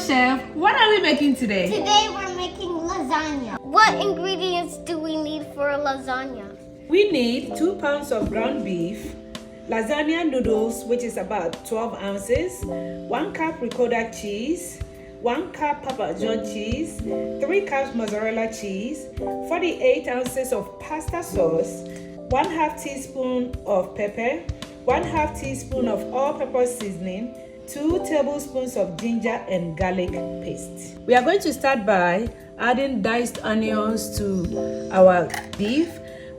Chef. What are we making today? Today we're making lasagna. What ingredients do we need for a lasagna? We need 2 pounds of ground beef, lasagna noodles, which is about 12 ounces, 1 cup ricotta cheese, 1 cup Parmesan cheese, 3 cups mozzarella cheese, 48 ounces of pasta sauce, 1/2 teaspoon of pepper, 1/2 teaspoon of all-purpose seasoning, 2 tablespoons of ginger and garlic paste. We are going to start by adding diced onions to our beef.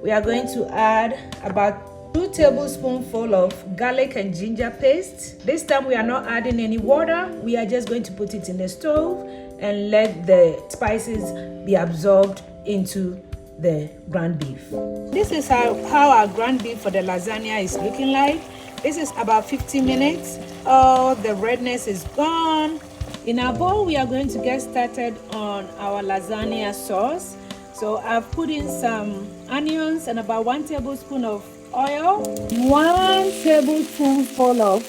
We are going to add about 2 tablespoonfuls of garlic and ginger paste. This time we are not adding any water. We are just going to put it in the stove and let the spices be absorbed into the ground beef. This is how our ground beef for the lasagna is looking like. This is about 15 minutes. All the redness is gone. In our bowl, we are going to get started on our lasagna sauce. So I've put in some onions and about 1 tablespoon of oil, 1 tablespoonful of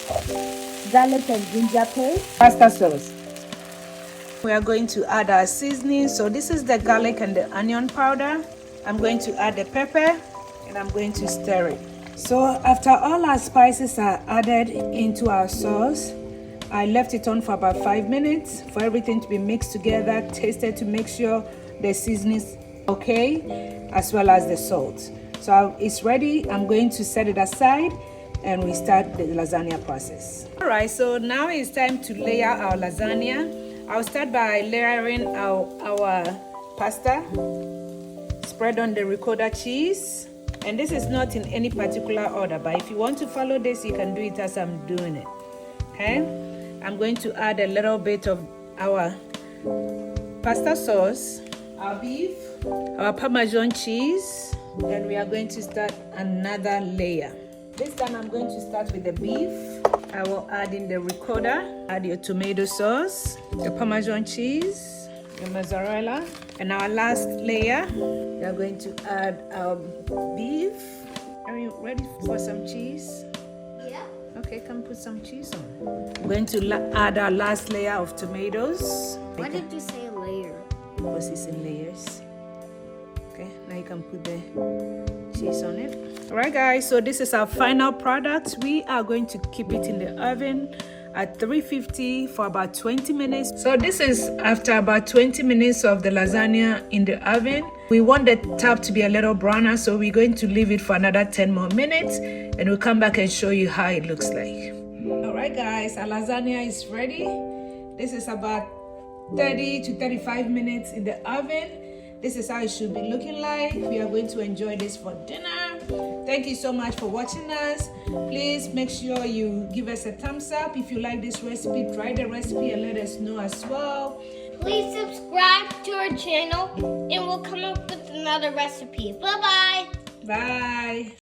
garlic and ginger paste, pasta sauce. We are going to add our seasoning. So this is the garlic and the onion powder. I'm going to add the pepper and I'm going to stir it. So after all our spices are added into our sauce, I left it on for about 5 minutes for everything to be mixed together, tasted to make sure the seasoning is okay, as well as the salt. So it's ready. I'm going to set it aside and we start the lasagna process. All right, so now it's time to layer our lasagna. I'll start by layering our pasta, spread on the ricotta cheese. And this is not in any particular order, but if you want to follow this, you can do it as I'm doing it. Okay? I'm going to add a little bit of our pasta sauce, our beef, our Parmesan cheese, and we are going to start another layer. This time I'm going to start with the beef. I will add in the ricotta, add your tomato sauce, the Parmesan cheese, the mozzarella, and our last layer, we are going to add our beef. Are you ready for some cheese? Yeah. Okay, come put some cheese on. I'm going to add our last layer of tomatoes. Why did you say layer? Because it's in layers. Okay, now you can put the cheese on it. All right, guys, so this is our final product. We are going to keep it in the oven at 350 for about 20 minutes. So this is after about 20 minutes of the lasagna in the oven. We want the top to be a little browner, so we're going to leave it for another 10 more minutes and we'll come back and show you how it looks like. All right, guys, our lasagna is ready. This is about 30 to 35 minutes in the oven. This is how it should be looking like. We are going to enjoy this for dinner. Thank you so much for watching us. Please make sure you give us a thumbs up. If you like this recipe, try the recipe and let us know as well. Please subscribe to our channel and we'll come up with another recipe. Bye-bye. Bye.